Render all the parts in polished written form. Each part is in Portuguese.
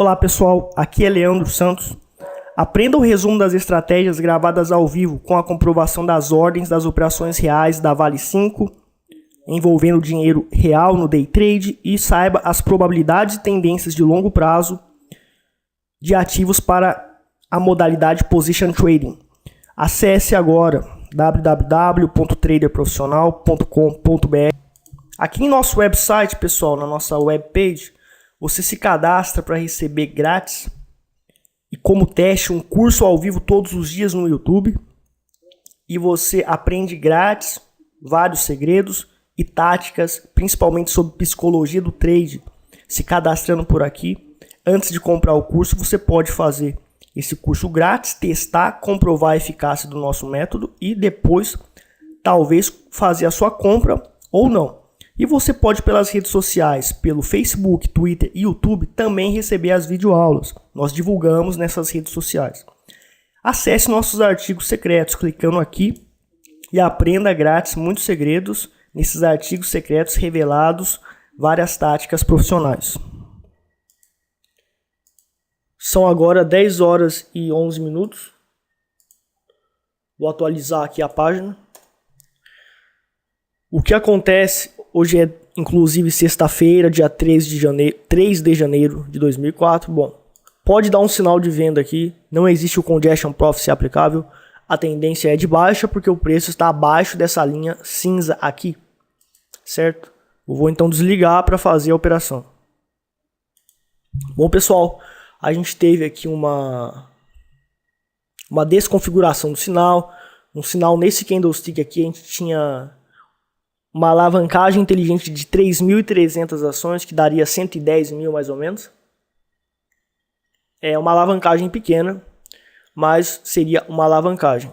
Olá pessoal, aqui é Leandro Santos. Aprenda o resumo das estratégias gravadas ao vivo com a comprovação das ordens das operações reais da Vale 5, envolvendo dinheiro real no day trade, e saiba as probabilidades e tendências de longo prazo de ativos para a modalidade Position Trading. Acesse agora www.traderprofissional.com.br. Aqui em nosso website, pessoal, na nossa webpage, você se cadastra para receber grátis e como teste um curso ao vivo todos os dias no YouTube. E você aprende grátis vários segredos e táticas, principalmente sobre psicologia do trade. Se cadastrando por aqui, antes de comprar o curso, você pode fazer esse curso grátis, testar, comprovar a eficácia do nosso método e depois talvez fazer a sua compra ou não. E você pode, pelas redes sociais, pelo Facebook, Twitter e YouTube, também receber as videoaulas. Nós divulgamos nessas redes sociais. Acesse nossos artigos secretos clicando aqui e aprenda grátis muitos segredos nesses artigos secretos revelados, várias táticas profissionais. São agora 10 horas e 11 minutos. Vou atualizar aqui a página. O que acontece... Hoje é, inclusive, sexta-feira, dia 3 de janeiro de 2004. Bom, pode dar um sinal de venda aqui. Não existe o Congestion Profit aplicável. A tendência é de baixa, porque o preço está abaixo dessa linha cinza aqui. Certo? Eu vou então desligar para fazer a operação. Bom, pessoal, a gente teve aqui uma desconfiguração do sinal. Um sinal nesse candlestick aqui, a gente tinha... uma alavancagem inteligente de 3.300 ações, que daria 110 mil mais ou menos. É uma alavancagem pequena, mas seria uma alavancagem.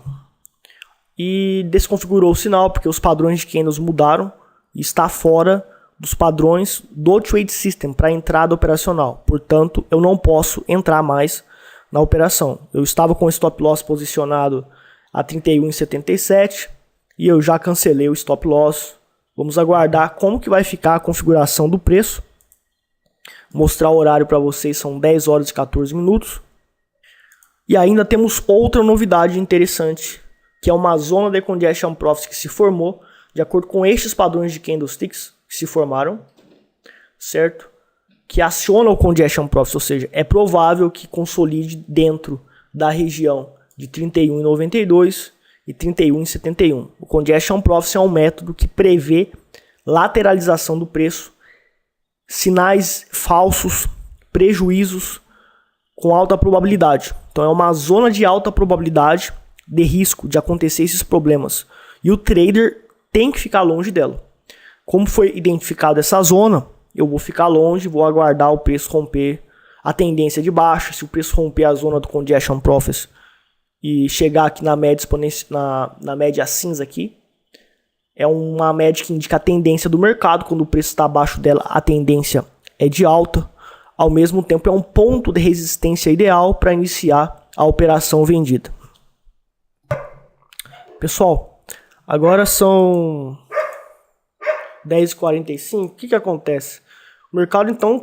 E desconfigurou o sinal, porque os padrões de candles mudaram e está fora dos padrões do Trade System para entrada operacional. Portanto, eu não posso entrar mais na operação. Eu estava com o stop loss posicionado a 31,77 e eu já cancelei o stop loss. Vamos aguardar como que vai ficar a configuração do preço. Mostrar o horário para vocês, são 10 horas e 14 minutos. E ainda temos outra novidade interessante, que é uma zona de Congestion Profit que se formou, de acordo com estes padrões de candlesticks que se formaram, certo? Que aciona o Congestion Profit, ou seja, é provável que consolide dentro da região de 31,92 e 31,71. O Congestion Profit é um método que prevê lateralização do preço, sinais falsos, prejuízos com alta probabilidade. Então é uma zona de alta probabilidade de risco de acontecer esses problemas. E o trader tem que ficar longe dela. Como foi identificada essa zona, eu vou ficar longe, vou aguardar o preço romper a tendência de baixa. Se o preço romper a zona do Congestion Profit e chegar aqui na média na média cinza aqui, é uma média que indica a tendência do mercado. Quando o preço está abaixo dela, a tendência é de alta. Ao mesmo tempo, é um ponto de resistência ideal para iniciar a operação vendida. Pessoal, agora são 10h45. O que acontece? O mercado, então,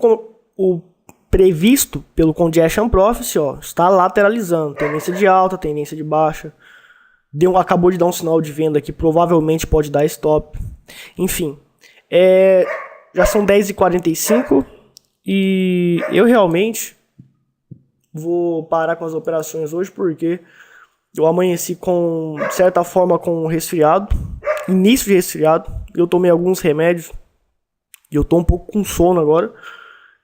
o previsto pelo Congestion Profit, ó, está lateralizando, tendência de alta, tendência de baixa, acabou de dar um sinal de venda aqui, provavelmente pode dar stop, enfim, já são 10h45 e eu realmente vou parar com as operações hoje, porque eu amanheci de certa forma com um resfriado, início de resfriado, eu tomei alguns remédios e eu tô um pouco com sono agora.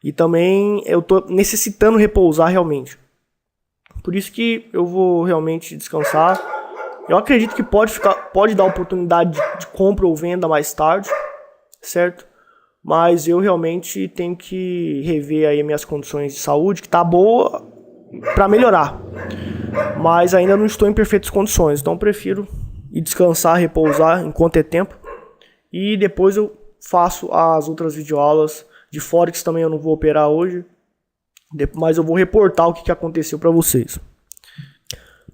E também eu tô necessitando repousar realmente. Por isso que eu vou realmente descansar. Eu acredito que pode dar oportunidade de compra ou venda mais tarde, certo? Mas eu realmente tenho que rever aí minhas condições de saúde, que tá boa para melhorar. Mas ainda não estou em perfeitas condições, então prefiro ir descansar, repousar enquanto é tempo. E depois eu faço as outras videoaulas. De Forex também eu não vou operar hoje, mas eu vou reportar o que aconteceu para vocês.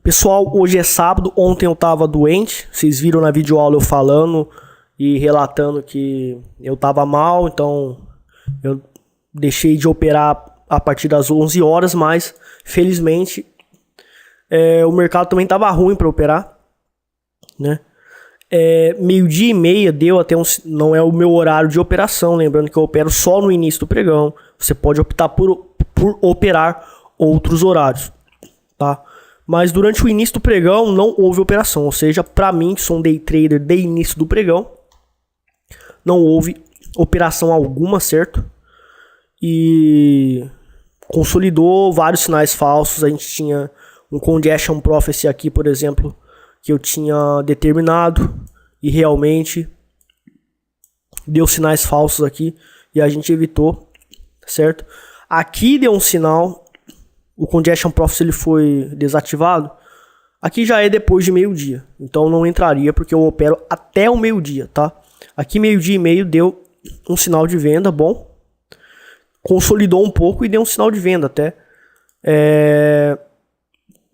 Pessoal, hoje é sábado, ontem eu estava doente, vocês viram na videoaula eu falando e relatando que eu estava mal, então eu deixei de operar a partir das 11 horas, mas felizmente o mercado também estava ruim para operar, né? Meio-dia e meia deu até não é o meu horário de operação, lembrando que eu opero só no início do pregão. Você pode optar por operar outros horários, tá? Mas durante o início do pregão não houve operação, ou seja, para mim que sou um day trader de início do pregão, não houve operação alguma, certo? E consolidou vários sinais falsos. A gente tinha um congestion prophecy aqui, por exemplo, que eu tinha determinado e realmente deu sinais falsos aqui e a gente evitou, certo? Aqui deu um sinal, o congestion prophecy ele foi desativado. Aqui já é depois de meio-dia, então não entraria porque eu opero até o meio-dia, tá? Aqui meio-dia e meio deu um sinal de venda bom, consolidou um pouco e deu um sinal de venda até.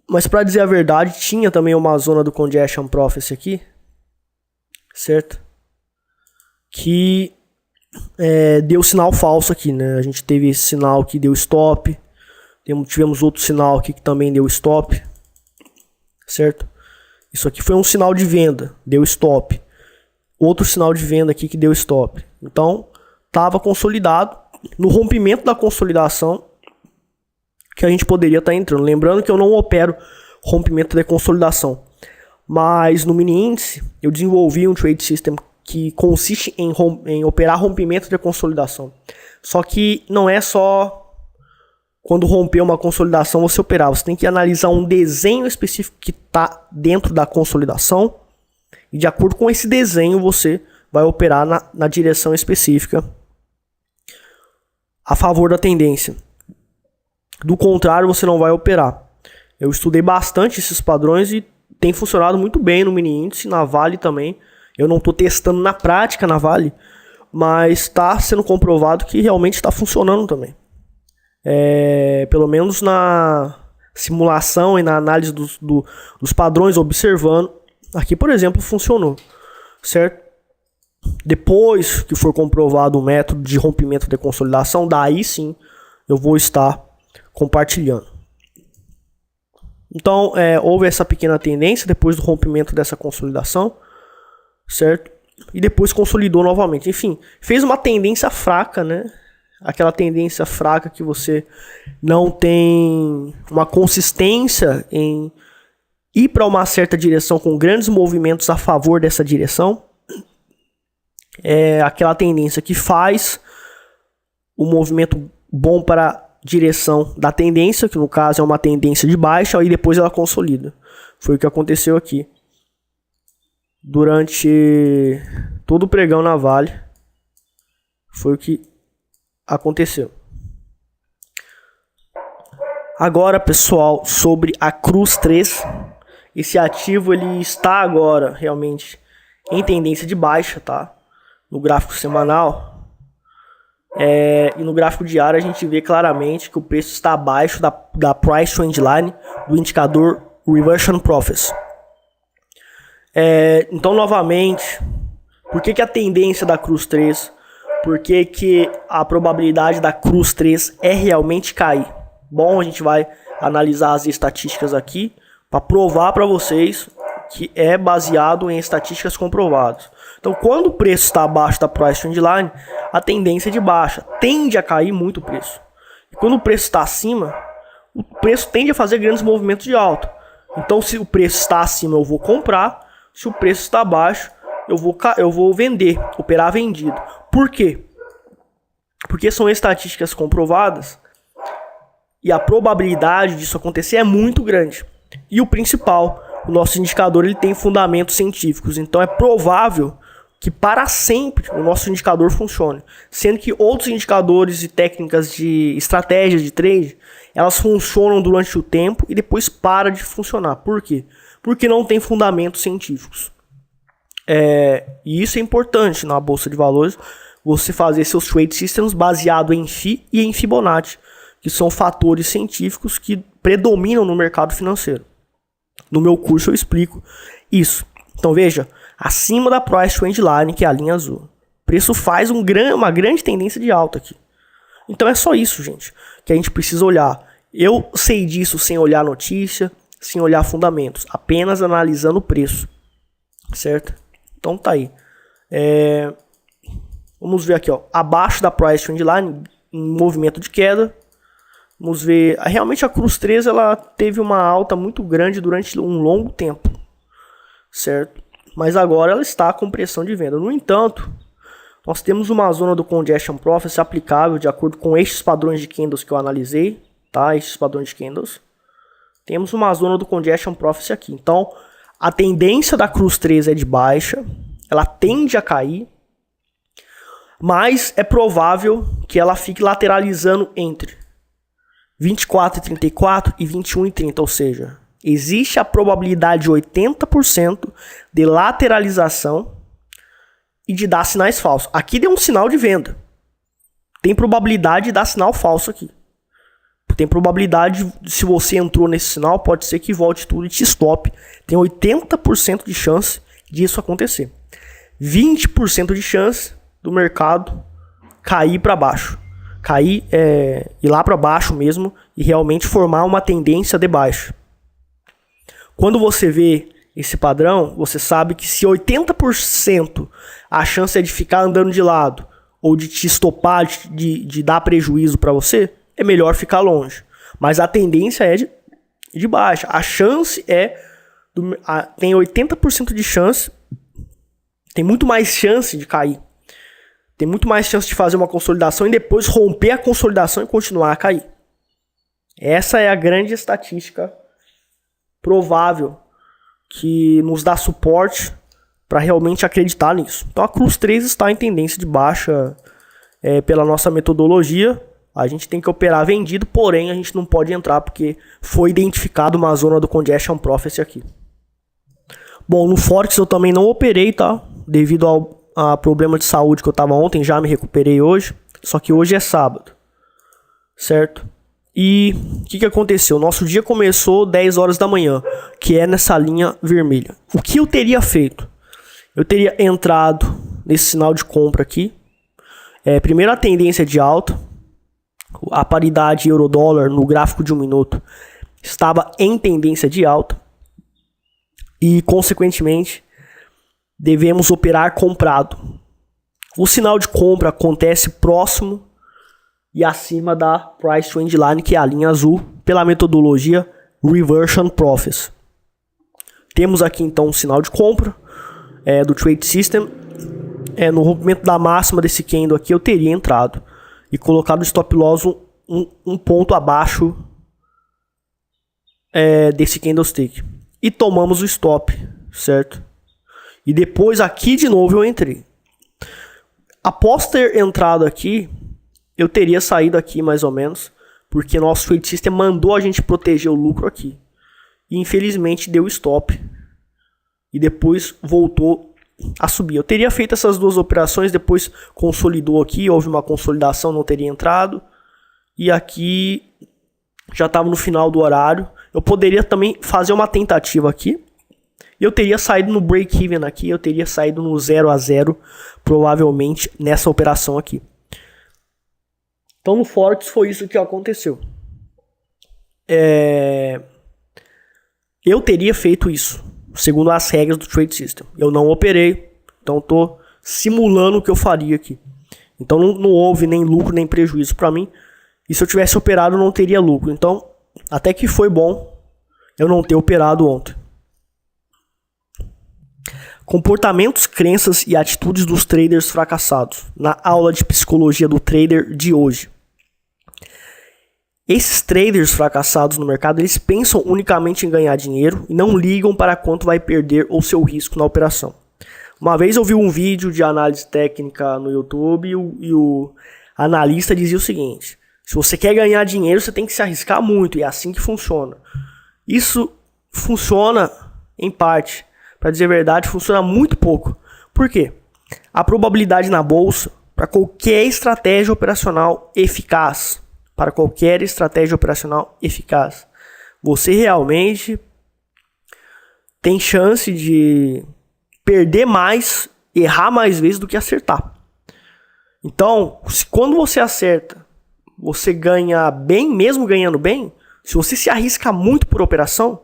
Mas para dizer a verdade, tinha também uma zona do congestion prophecy aqui, certo? Que deu sinal falso aqui, né? A gente teve esse sinal que deu stop, tivemos outro sinal aqui que também deu stop, certo? Isso aqui foi um sinal de venda, deu stop. Outro sinal de venda aqui que deu stop. Então, estava consolidado. No rompimento da consolidação, que a gente poderia estar entrando. Lembrando que eu não opero rompimento de consolidação. Mas no mini índice, eu desenvolvi um trade system que consiste em operar rompimento de consolidação. Só que não é só quando romper uma consolidação você operar. Você tem que analisar um desenho específico que está dentro da consolidação. E de acordo com esse desenho, você vai operar na direção específica a favor da tendência. Do contrário, você não vai operar. Eu estudei bastante esses padrões e tem funcionado muito bem no mini índice, na Vale também. Eu não estou testando na prática na Vale, mas está sendo comprovado que realmente está funcionando também. Pelo menos na simulação e na análise dos padrões, observando. Aqui, por exemplo, funcionou, certo? Depois que for comprovado o método de rompimento de consolidação, daí sim eu vou estar compartilhando. Então, houve essa pequena tendência depois do rompimento dessa consolidação, certo? E depois consolidou novamente. Enfim, fez uma tendência fraca, né? Aquela tendência fraca que você não tem uma consistência em ir para uma certa direção com grandes movimentos a favor dessa direção. É aquela tendência que faz o movimento bom para a direção da tendência, que no caso é uma tendência de baixa, e depois ela consolida. Foi o que aconteceu aqui. Durante todo o pregão na Vale, foi o que aconteceu. Agora, pessoal, sobre a Cruz 3. Esse ativo ele está agora realmente em tendência de baixa, tá? No gráfico semanal. E no gráfico diário a gente vê claramente que o preço está abaixo da Price Trend Line do indicador Reversion Prophecy. Então, novamente, por que a tendência da Cruz 3? Por que a probabilidade da Cruz 3 é realmente cair? Bom, a gente vai analisar as estatísticas aqui para provar para vocês que é baseado em estatísticas comprovadas. Então, quando o preço está abaixo da Price Trend Line, a tendência é de baixa, tende a cair muito o preço. E quando o preço está acima, o preço tende a fazer grandes movimentos de alta. Então, se o preço está acima, eu vou comprar. Se o preço está abaixo, eu vou vender, operar vendido. Por quê? Porque são estatísticas comprovadas e a probabilidade disso acontecer é muito grande. E o principal, o nosso indicador ele tem fundamentos científicos. Então é provável que para sempre o nosso indicador funcione. Sendo que outros indicadores e técnicas de estratégias de trade, elas funcionam durante o tempo e depois para de funcionar. Por quê? Porque não tem fundamentos científicos. E isso é importante na Bolsa de Valores, você fazer seus trade systems baseado em FI e em Fibonacci, que são fatores científicos que predominam no mercado financeiro. No meu curso eu explico isso. Então veja, acima da Price Trend Line, que é a linha azul, o preço faz uma grande tendência de alta aqui. Então é só isso, gente, que a gente precisa olhar. Eu sei disso sem olhar notícia, sem olhar fundamentos, apenas analisando o preço, certo? Então tá aí. Vamos ver aqui, ó, abaixo da price trend line, em movimento de queda. Vamos ver, realmente a Cruz 13 ela teve uma alta muito grande durante um longo tempo, certo? Mas agora ela está com pressão de venda. No entanto, nós temos uma zona do Congestion Profit aplicável de acordo com estes padrões de candles que eu analisei, tá? Estes padrões de candles. Temos uma zona do Congestion Profit aqui. Então, a tendência da Cruz 13 é de baixa, ela tende a cair, mas é provável que ela fique lateralizando entre 24,34 e 21,30, ou seja, existe a probabilidade de 80% de lateralização e de dar sinais falsos. Aqui deu um sinal de venda. Tem probabilidade de dar sinal falso aqui. Tem probabilidade, se você entrou nesse sinal, pode ser que volte tudo e te stop. Tem 80% de chance disso acontecer. 20% de chance do mercado cair para baixo. Cair ir lá para baixo mesmo e realmente formar uma tendência de baixa. Quando você vê esse padrão, você sabe que se 80% a chance é de ficar andando de lado ou de te estopar, de dar prejuízo para você, é melhor ficar longe. Mas a tendência é de baixa. A chance tem 80% de chance, tem muito mais chance de cair. Tem muito mais chance de fazer uma consolidação e depois romper a consolidação e continuar a cair. Essa é a grande estatística provável que nos dá suporte para realmente acreditar nisso. Então a Cruz 13 está em tendência de baixa pela nossa metodologia. A gente tem que operar vendido, porém a gente não pode entrar porque foi identificado uma zona do Congestion Profit aqui. Bom, no Forex eu também não operei, tá? Devido a problema de saúde que eu tava ontem, já me recuperei hoje. Só que hoje é sábado, certo? E o que aconteceu? Nosso dia começou 10 horas da manhã, que é nessa linha vermelha. O que eu teria feito? Eu teria entrado nesse sinal de compra aqui. Primeiro a tendência de alta. A paridade euro-dólar no gráfico de 1 minuto estava em tendência de alta. E, consequentemente, devemos operar comprado. O sinal de compra acontece próximo e acima da Price Trend Line, que é a linha azul, pela metodologia Reversion Profits. Temos aqui então um sinal de compra do Trade System. No rompimento da máxima desse candle aqui eu teria entrado e colocado o stop loss um ponto abaixo desse candlestick. E tomamos o stop, certo? E depois aqui de novo eu entrei. Após ter entrado aqui, eu teria saído aqui mais ou menos, porque nosso Trade System mandou a gente proteger o lucro aqui. E infelizmente deu stop. E depois voltou a subir. Eu teria feito essas duas operações, depois consolidou aqui, houve uma consolidação, não teria entrado. E aqui já estava no final do horário. Eu poderia também fazer uma tentativa aqui. Eu teria saído no break-even aqui, eu teria saído no 0 a 0, provavelmente nessa operação aqui. Então no Forex foi isso que aconteceu. Eu teria feito isso, segundo as regras do Trade System. Eu não operei, então estou simulando o que eu faria aqui. Então não houve nem lucro nem prejuízo para mim. E se eu tivesse operado, não teria lucro. Então até que foi bom eu não ter operado ontem. Comportamentos, crenças e atitudes dos traders fracassados. Na aula de psicologia do trader de hoje. Esses traders fracassados no mercado, eles pensam unicamente em ganhar dinheiro e não ligam para quanto vai perder ou seu risco na operação. Uma vez eu vi um vídeo de análise técnica no YouTube e o analista dizia o seguinte: se você quer ganhar dinheiro, você tem que se arriscar muito, e é assim que funciona. Isso funciona em parte. Para dizer a verdade, funciona muito pouco. Por quê? A probabilidade na bolsa, para qualquer estratégia operacional eficaz, você realmente tem chance de perder mais, errar mais vezes do que acertar. Então, quando você acerta você ganha bem, mesmo ganhando bem, se você se arrisca muito por operação,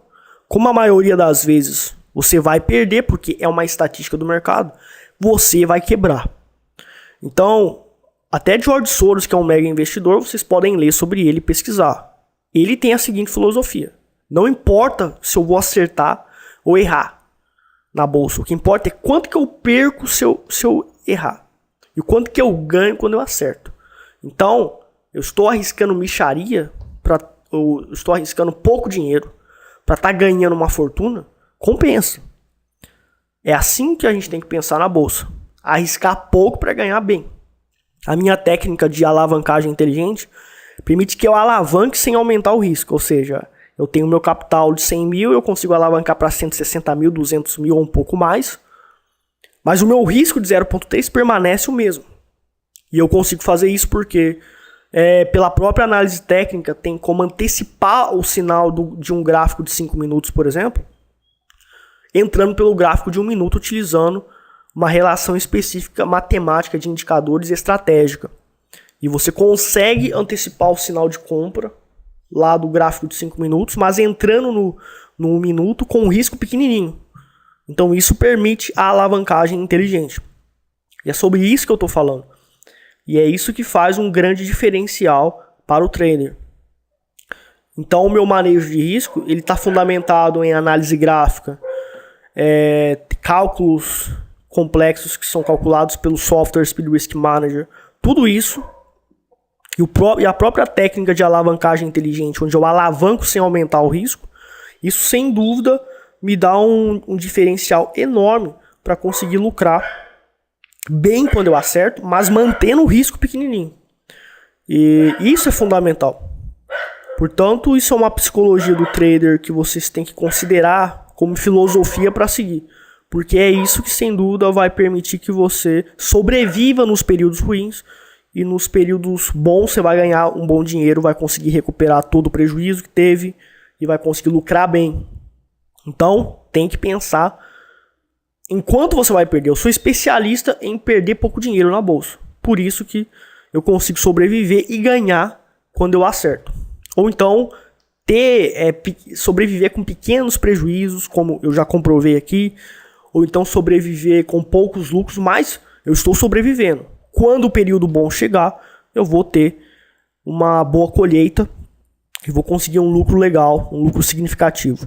como a maioria das vezes você vai perder, porque é uma estatística do mercado, você vai quebrar. Então, até George Soros, que é um mega investidor, vocês podem ler sobre ele e pesquisar. Ele tem a seguinte filosofia: não importa se eu vou acertar ou errar na bolsa, o que importa é quanto que eu perco se eu errar e quanto que eu ganho quando eu acerto. Então, eu estou arriscando mixaria, eu estou arriscando pouco dinheiro para estar ganhando uma fortuna, compensa. É assim que a gente tem que pensar na bolsa: arriscar pouco para ganhar bem. A minha técnica de alavancagem inteligente permite que eu alavanque sem aumentar o risco, ou seja, eu tenho meu capital de 100 mil, eu consigo alavancar para 160 mil, 200 mil ou um pouco mais, mas o meu risco de 0,3 permanece o mesmo. E eu consigo fazer isso porque, pela própria análise técnica, tem como antecipar o sinal de um gráfico de 5 minutos, por exemplo, entrando pelo gráfico de 1 minuto, utilizando uma relação específica matemática de indicadores estratégica. E você consegue antecipar o sinal de compra lá do gráfico de 5 minutos, mas entrando no 1 minuto com um risco pequenininho. Então isso permite a alavancagem inteligente. E é sobre isso que eu estou falando. E é isso que faz um grande diferencial para o trader. Então o meu manejo de risco ele está fundamentado em análise gráfica, cálculos complexos que são calculados pelo software Speed Risk Manager, tudo isso, e a própria técnica de alavancagem inteligente, onde eu alavanco sem aumentar o risco, isso sem dúvida me dá um diferencial enorme para conseguir lucrar bem quando eu acerto, mas mantendo o risco pequenininho. E isso é fundamental. Portanto, isso é uma psicologia do trader que vocês têm que considerar como filosofia para seguir. Porque é isso que, sem dúvida, vai permitir que você sobreviva nos períodos ruins. E nos períodos bons você vai ganhar um bom dinheiro, vai conseguir recuperar todo o prejuízo que teve e vai conseguir lucrar bem. Então, tem que pensar em quanto você vai perder. Eu sou especialista em perder pouco dinheiro na bolsa. Por isso que eu consigo sobreviver e ganhar quando eu acerto. Ou então, sobreviver com pequenos prejuízos, como eu já comprovei aqui. Ou então sobreviver com poucos lucros, mas eu estou sobrevivendo. Quando o período bom chegar, eu vou ter uma boa colheita e vou conseguir um lucro legal, um lucro significativo.